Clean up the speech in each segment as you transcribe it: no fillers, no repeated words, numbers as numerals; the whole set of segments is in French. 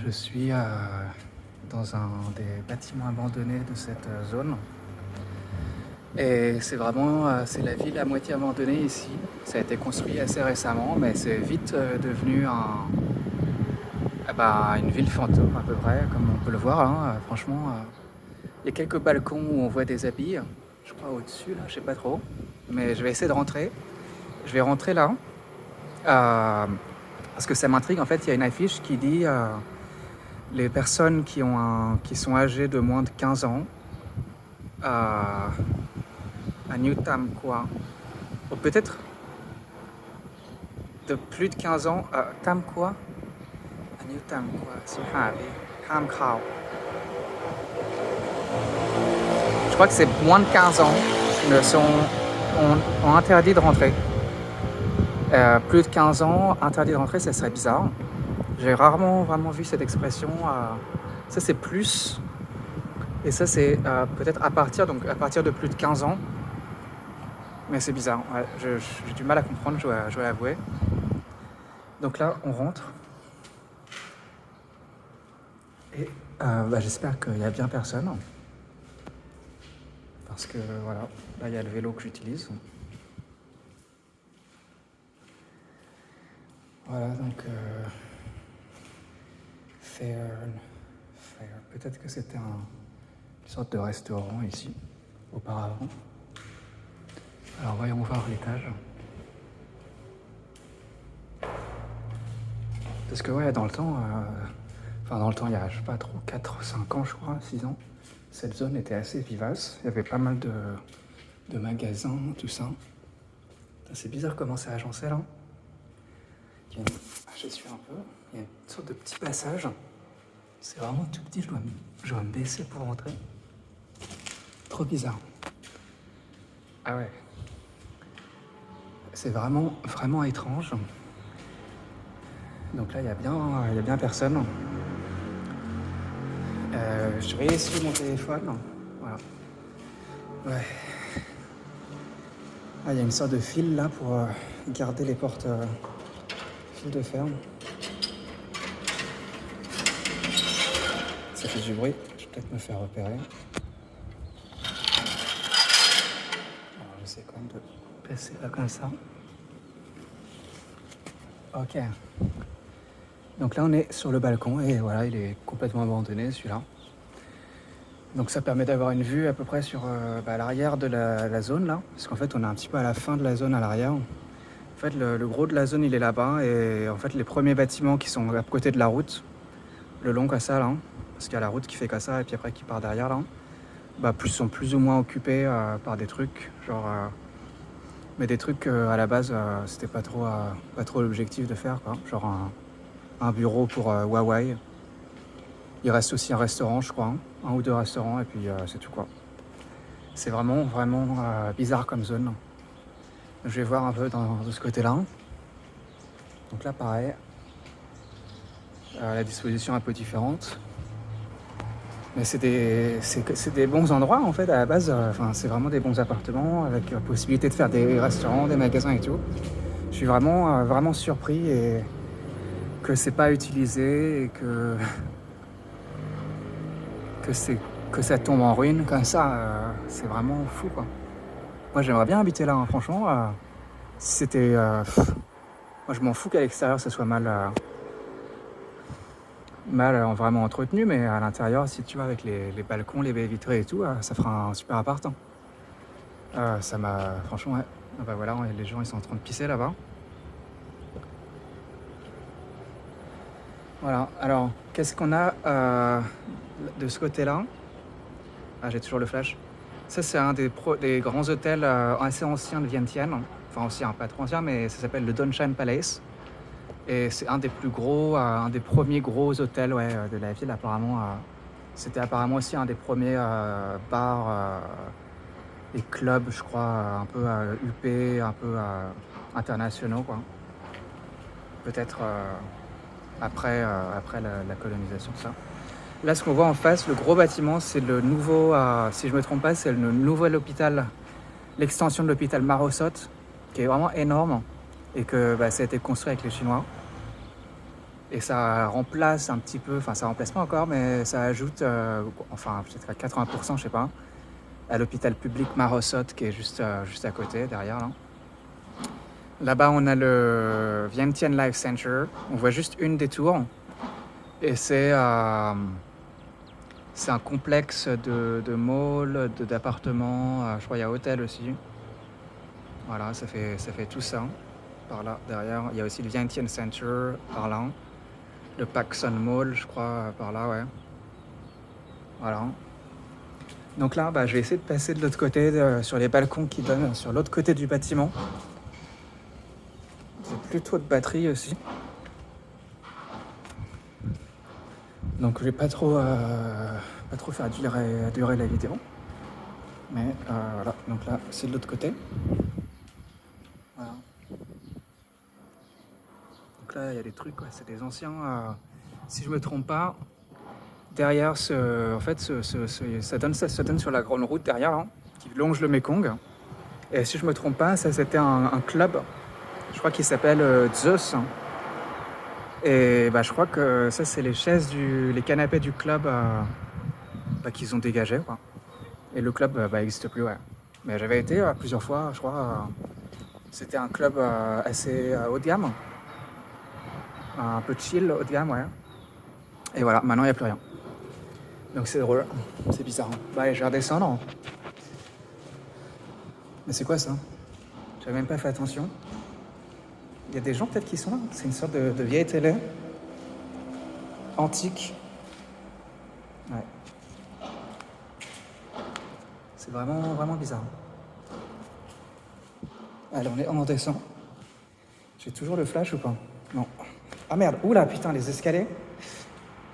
Je suis dans un des bâtiments abandonnés de cette zone. Et c'est vraiment c'est la ville à moitié abandonnée ici. Ça a été construit assez récemment, mais c'est vite devenu une ville fantôme à peu près, comme on peut le voir. Franchement, il y a quelques balcons où on voit des habits. Je crois au-dessus, là, je sais pas trop. Mais je vais essayer de rentrer. Je vais rentrer là. Parce que ça m'intrigue. En fait, il y a une affiche qui dit les personnes qui sont âgées de moins de 15 ans à New Tam Kwa, ou peut-être de plus de 15 ans à Tam Kwa, à New Tam Kwa, Ham Khao. Je crois que c'est moins de 15 ans ont interdit de rentrer. Plus de 15 ans, interdit de rentrer, ça serait bizarre. J'ai rarement vraiment vu cette expression. Ça c'est plus, et ça c'est peut-être à partir de plus de 15 ans. Mais c'est bizarre, ouais, j'ai du mal à comprendre, je dois l'avouer. Donc là, on rentre. Et j'espère qu'il n'y a bien personne. Parce que voilà, là il y a le vélo que j'utilise. Voilà, donc Fair. Peut-être que c'était une sorte de restaurant ici, auparavant. Alors voyons voir l'étage. Parce que ouais, dans le temps, il y a, je sais pas trop, 4, 5 ans je crois, 6 ans, cette zone était assez vivace. Il y avait pas mal de magasins, tout ça. C'est bizarre comment c'est agencé là. Je suis un peu, il y a une sorte de petit passage. C'est vraiment tout petit, je dois me baisser pour rentrer. Trop bizarre. Ah ouais. C'est vraiment, vraiment étrange. Donc là, il y a bien personne. Je vais essayer mon téléphone. Voilà. Ouais. Ah, il y a une sorte de fil là pour garder les portes. Fil de fer. Ça fait du bruit. Je vais peut-être me faire repérer. Alors, j'essaie quand même de passer là comme ça. Ok. Donc là, on est sur le balcon et voilà, il est complètement abandonné celui-là. Donc ça permet d'avoir une vue à peu près sur l'arrière de la zone là. Parce qu'en fait, on est un petit peu à la fin de la zone à l'arrière. En fait, le gros de la zone, il est là-bas. Et en fait, les premiers bâtiments qui sont à côté de la route, le long comme ça là, parce qu'il y a la route qui fait comme ça et puis après qui part derrière là, sont plus ou moins occupés par des trucs, mais des trucs à la base, c'était pas trop l'objectif de faire, quoi. Genre un bureau pour Huawei. Il reste aussi un restaurant, je crois, un ou deux restaurants, et puis c'est tout, quoi. C'est vraiment, vraiment bizarre comme zone. Je vais voir un peu de ce côté-là. Donc là, pareil, la disposition est un peu différente. Mais c'est des bons endroits, en fait, à la base. C'est vraiment des bons appartements, avec la possibilité de faire des restaurants, des magasins et tout. Je suis vraiment, vraiment surpris et que c'est pas utilisé et que ça tombe en ruine comme ça, c'est vraiment fou, quoi. Moi, j'aimerais bien habiter là, hein, franchement. Si c'était... moi, je m'en fous qu'à l'extérieur, ça soit mal vraiment entretenu, mais à l'intérieur, si tu vois, avec les balcons, les baies vitrées et tout, ça fera un super appart. Ça m'a... Franchement, ouais. Voilà, les gens, ils sont en train de pisser là-bas. Voilà, alors, qu'est-ce qu'on a de ce côté-là? Ah, j'ai toujours le flash. Ça, c'est un des grands hôtels assez anciens de Vientiane. Enfin, ancien, pas trop ancien, mais ça s'appelle le Dongshan Palace. Et c'est un des plus gros, un des premiers gros hôtels de la ville, apparemment. C'était apparemment aussi un des premiers bars et clubs, je crois, un peu UP, un peu internationaux, quoi. Peut-être après la colonisation, ça. Là, ce qu'on voit en face, le gros bâtiment, c'est le nouveau, si je ne me trompe pas, c'est le nouvel hôpital, l'extension de l'hôpital Marosot, qui est vraiment énorme et que ça a été construit avec les Chinois. Et ça remplace un petit peu, enfin ça remplace pas encore, mais ça ajoute, enfin peut-être à 80%, je sais pas, à l'hôpital public Marosot qui est juste à côté, derrière là. Là-bas, on a le Vientiane Life Center. On voit juste une des tours. Et c'est un complexe de malls, d'appartements. Je crois qu'il y a hôtel aussi. Voilà, ça fait tout ça. Par là, derrière. Il y a aussi le Vientiane Center, par là. Le Paxson Mall, je crois, par là, ouais. Voilà. Donc là, je vais essayer de passer de l'autre côté, sur les balcons qui donnent sur l'autre côté du bâtiment. J'ai plutôt de batterie aussi. Donc je vais pas trop faire durer la vidéo. Mais voilà, donc là c'est de l'autre côté. Voilà. Donc là il y a des trucs, ouais, c'est des anciens. Si je me trompe pas, derrière ça donne sur la grande route derrière, hein, qui longe le Mekong. Et si je me trompe pas, ça c'était un club. Je crois qu'il s'appelle Zeus. Et je crois que ça c'est les chaises les canapés du club qu'ils ont dégagés, quoi. Et le club n'existe plus, ouais. Mais j'avais été plusieurs fois, je crois. C'était un club assez haut de gamme. Un peu chill, haut de gamme, ouais. Et voilà, maintenant il n'y a plus rien. Donc c'est drôle, c'est bizarre. Allez, je vais redescendre. Mais c'est quoi ça? J'avais même pas fait attention. Il y a des gens peut-être qui sont là. C'est une sorte de vieille télé. Antique. Ouais. C'est vraiment, vraiment bizarre. Allez, on descend. J'ai toujours le flash ou pas? Non. Ah merde, oula, putain, les escaliers.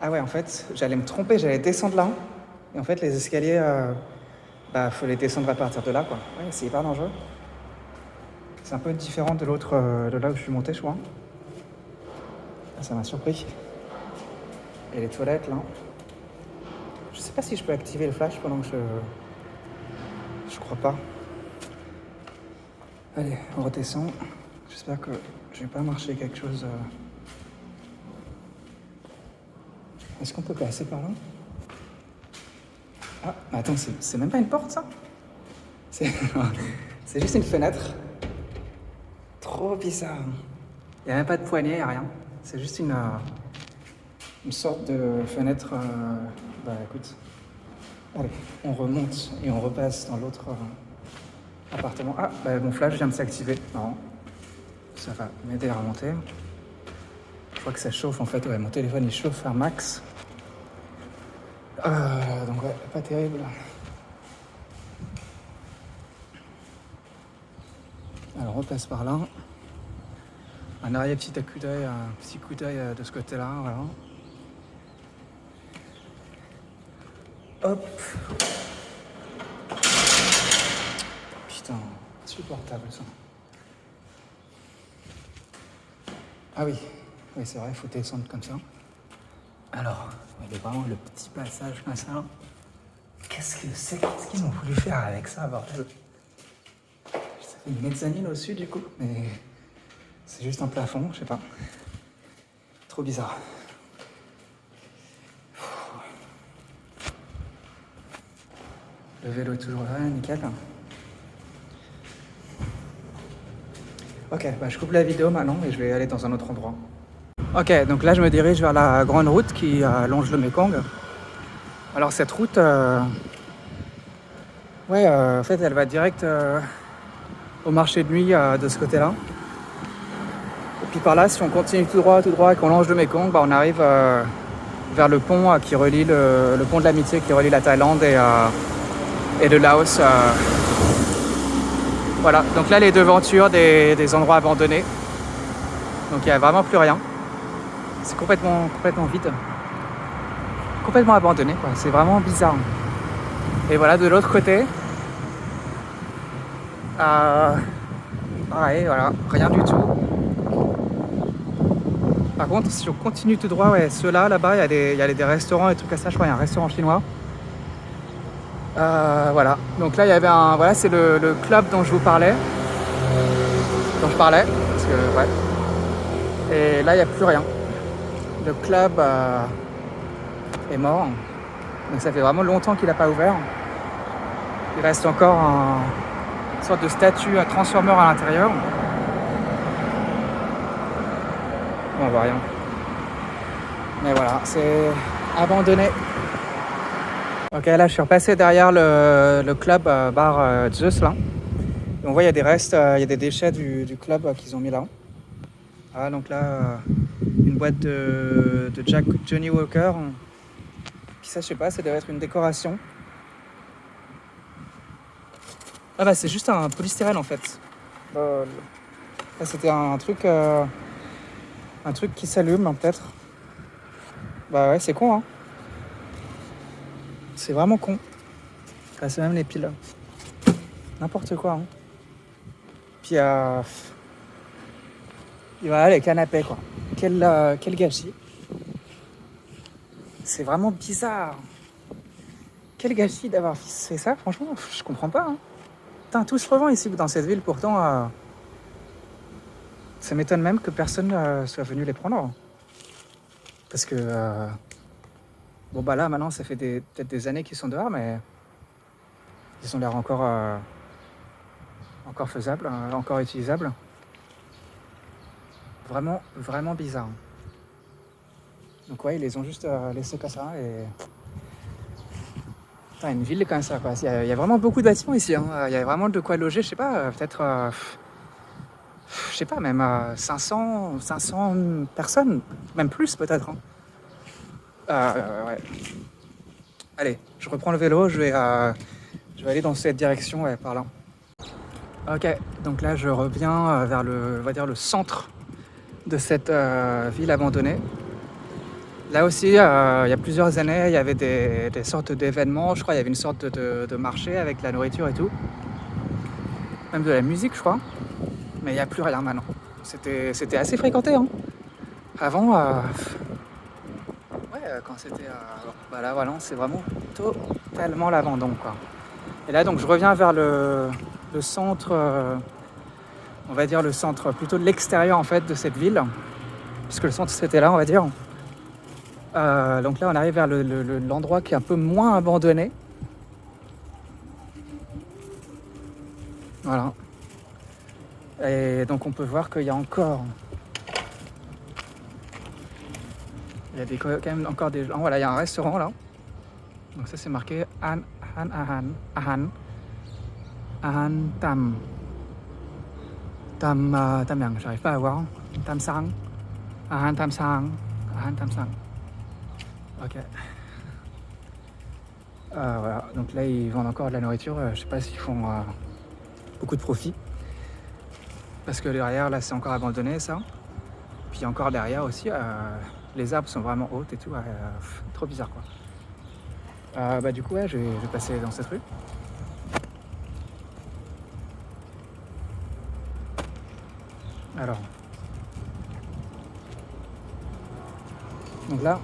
Ah ouais, en fait, j'allais me tromper, j'allais descendre là. Et en fait, les escaliers, faut les descendre à partir de là, quoi. Ouais, c'est hyper dangereux. C'est un peu différent de l'autre, de là où je suis monté, je crois. Ah, ça m'a surpris. Et les toilettes, là. Je sais pas si je peux activer le flash pendant que je crois pas. Allez, on redescend. J'espère que je vais pas marcher quelque chose. Est-ce qu'on peut passer par là? Ah, attends, c'est même pas une porte, ça? C'est juste une fenêtre. Trop bizarre. Il n'y a même pas de poignée, il n'y a rien. C'est juste une sorte de fenêtre. Écoute. Allez, on remonte et on repasse dans l'autre appartement. Ah, mon flash vient de s'activer. Non. Ça va m'aider à remonter. Je crois que ça chauffe en fait. Ouais, mon téléphone il chauffe à max. Donc ouais, pas terrible. Alors on passe par là. Un arrière petit coup d'œil, de ce côté-là, voilà. Hop. Putain, insupportable ça. Ah oui, c'est vrai, il faut descendre comme ça. Alors, il y a vraiment le petit passage comme ça. Qu'est-ce qu'ils ont voulu faire avec ça, bordel? Ça fait une mezzanine au-dessus du coup, mais c'est juste un plafond, je sais pas. Trop bizarre. Le vélo est toujours là, nickel. Ok, je coupe la vidéo maintenant et je vais aller dans un autre endroit. Ok, donc là je me dirige vers la grande route qui longe le Mekong. Alors cette route, en fait elle va direct au marché de nuit de ce côté-là. Et puis par là, si on continue tout droit et qu'on longe le Mekong, on arrive vers le pont qui relie le pont de l'amitié qui relie la Thaïlande et le Laos. Voilà, donc là les devantures des endroits abandonnés. Donc il n'y a vraiment plus rien. C'est complètement vide. Complètement abandonné, quoi. C'est vraiment bizarre. Et voilà, de l'autre côté, pareil, voilà, rien du tout. Par contre, si on continue tout droit, ceux-là, là-bas, il y a des restaurants et tout comme ça. Je crois qu'il y a un restaurant chinois. Voilà. Donc là, il y avait c'est le club dont je parlais. Parce que, ouais. Et là, il n'y a plus rien. le club est mort. Donc ça fait vraiment longtemps qu'il n'a pas ouvert. Il reste encore une sorte de statue à Transformer à l'intérieur. On voit rien. Mais voilà, c'est abandonné. Ok, là je suis repassé derrière le club bar Zeus là. Et on voit il y a des restes, il y a des déchets du club qu'ils ont mis là. Ah, donc là, une boîte de Johnny Walker. Puis ça, je sais pas, ça doit être une décoration. Ah bah c'est juste un polystyrène en fait. Là, c'était un truc qui s'allume peut-être. Bah ouais, c'est con hein. C'est vraiment con. Là, c'est même les piles. N'importe quoi hein. Puis voilà les canapés quoi. Quel gâchis. C'est vraiment bizarre. Quel gâchis d'avoir fait ça, franchement, je comprends pas. Hein. Putain, tout se revend ici dans cette ville, pourtant, ça m'étonne même que personne soit venu les prendre. Parce que, bon bah là, maintenant, ça fait peut-être des années qu'ils sont dehors, mais ils ont l'air encore faisables, encore utilisables. Vraiment, vraiment bizarre. Donc ouais, ils les ont juste laissés comme ça et... Putain, une ville comme ça, quoi. Il y a vraiment beaucoup de bâtiments ici. Hein. Il y a vraiment de quoi loger, je sais pas, peut-être... je sais pas, même 500 personnes, même plus peut-être. Hein. Ouais. Allez, je reprends le vélo, je vais aller dans cette direction, ouais, par là. Ok, donc là je reviens vers on va dire le centre de cette ville abandonnée. Là aussi, il y a plusieurs années, il y avait des sortes d'événements. Je crois qu'il y avait une sorte de marché avec la nourriture et tout. Même de la musique, je crois. Mais il n'y a plus rien maintenant. C'était assez fréquenté. Hein. Avant, quand c'était... bah là, voilà, c'est vraiment totalement l'abandon, quoi. Et là, donc, je reviens vers le centre... on va dire le centre, plutôt de l'extérieur, en fait, de cette ville. Puisque le centre, c'était là, on va dire. Donc là on arrive vers l'endroit qui est un peu moins abandonné. Voilà. Et donc on peut voir qu'il y a encore... Il y a quand même encore des gens. Voilà, il y a un restaurant là. Donc ça c'est marqué Ahan Tam. Tam Yang, j'arrive pas à voir. Tam Sang. Ahan Tam Sang. Ahan Tam Sang. Ok. Voilà, donc là ils vendent encore de la nourriture, je sais pas s'ils font beaucoup de profit. Parce que derrière là c'est encore abandonné ça. Puis encore derrière aussi, les arbres sont vraiment hautes et tout, trop bizarre quoi. Bah du coup ouais, je vais passer dans cette rue. Alors. Donc là,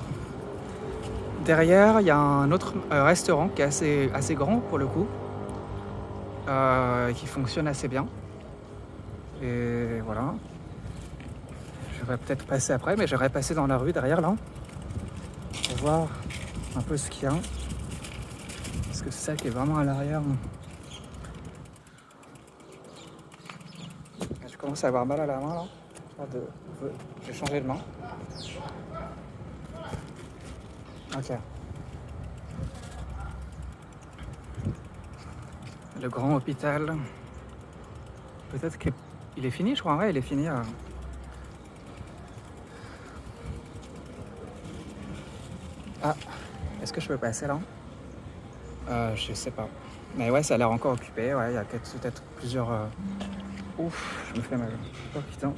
derrière, il y a un autre restaurant qui est assez grand pour le coup, qui fonctionne assez bien. Et voilà. Je vais peut-être passer après, mais j'aimerais passer dans la rue derrière là, pour voir un peu ce qu'il y a. Parce que c'est ça qui est vraiment à l'arrière. Je commence à avoir mal à la main là. Je vais changer de main. Ok. Le grand hôpital. Peut-être qu'il est fini, je crois. Ouais, il est fini. Ah, est-ce que je peux passer là? Je sais pas. Mais ouais, ça a l'air encore occupé. Ouais, il y a peut-être plusieurs... Ouf, je me fais mal. Oh putain.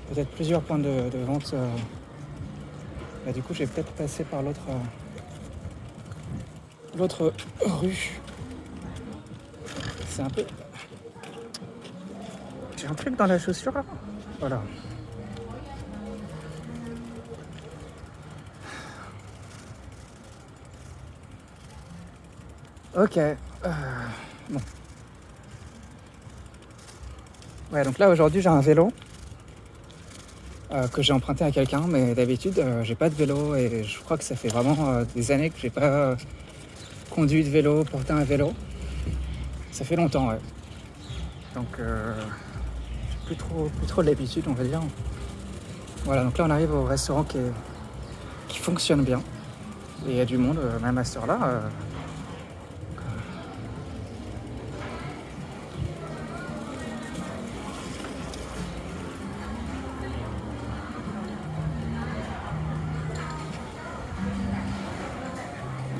Peut-être plusieurs points de vente. Bah, du coup, je vais peut-être passer par l'autre rue. C'est un peu... J'ai un truc dans la chaussure là. Voilà. Ok. Bon. Ouais, donc là aujourd'hui j'ai un vélo. que j'ai emprunté à quelqu'un, mais d'habitude j'ai pas de vélo et je crois que ça fait vraiment des années que j'ai pas conduit de vélo, porté un vélo. Ça fait longtemps, ouais. Donc plus trop de l'habitude, on va dire. Voilà, donc là on arrive au restaurant qui fonctionne bien. Et il y a du monde, même à cette heure-là.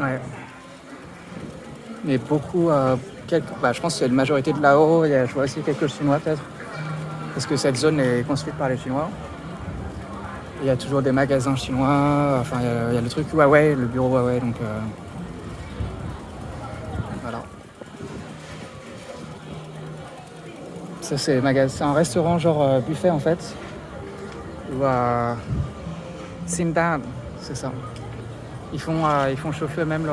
Ouais. Mais beaucoup, je pense que c'est la majorité de là-haut. Je vois aussi quelques Chinois peut-être. Parce que cette zone est construite par les Chinois. Il y a toujours des magasins chinois. Enfin, il y a le truc Huawei, le bureau Huawei. Donc voilà. Ça, c'est un restaurant genre buffet en fait. Ou Xindan, c'est ça. Ils font chauffer eux-mêmes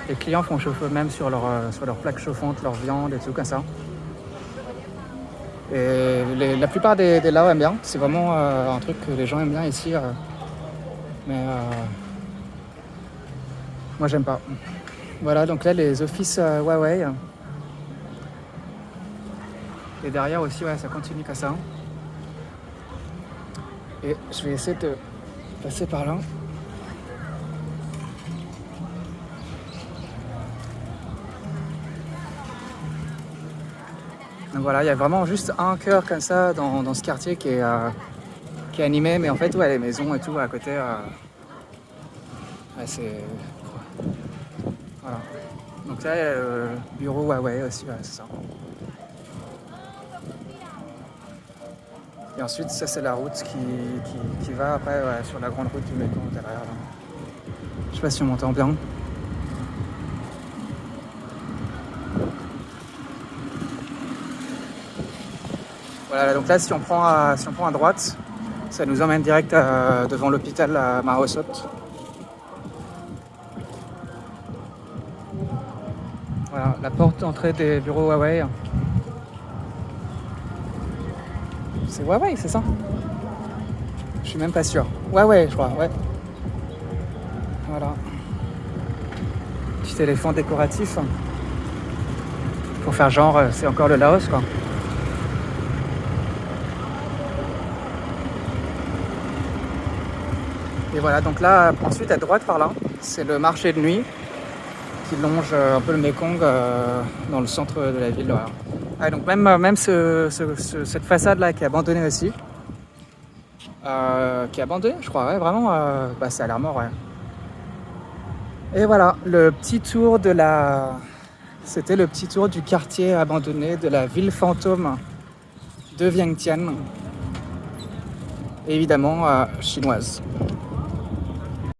les clients font chauffer eux-mêmes sur leur plaque chauffante, leur viande et tout comme ça. Et la plupart des Laos aiment bien. C'est vraiment un truc que les gens aiment bien ici. Mais moi, j'aime pas. Voilà, donc là, les offices Huawei. Et derrière aussi, ouais, ça continue comme ça. Et je vais essayer de passer par là. Donc voilà, il y a vraiment juste un cœur comme ça dans ce quartier qui est animé, mais en fait, ouais, les maisons et tout à côté, ouais, c'est... Voilà. Donc là, il y a le bureau Huawei aussi, ouais, c'est ça. Et ensuite, ça, c'est la route qui va après sur la grande route du Mekong derrière. Là. Je sais pas si on m'entend bien. Voilà, donc là, si on prend à droite, ça nous emmène direct devant l'hôpital à Mahosot. Voilà, la porte d'entrée des bureaux Huawei. C'est Huawei, c'est ça? Je suis même pas sûr. Huawei, je crois, ouais. Voilà. Petit éléphant décoratif. Pour faire genre, c'est encore le Laos, quoi. Et voilà, donc là, ensuite à droite par là, c'est le marché de nuit qui longe un peu le Mekong dans le centre de la ville. Voilà. Ah, donc même cette façade-là qui est abandonnée aussi. Qui est abandonnée, je crois, ouais, vraiment, ça a l'air mort, ouais. Et voilà, c'était le petit tour du quartier abandonné de la ville fantôme de Vientiane. Et évidemment chinoise.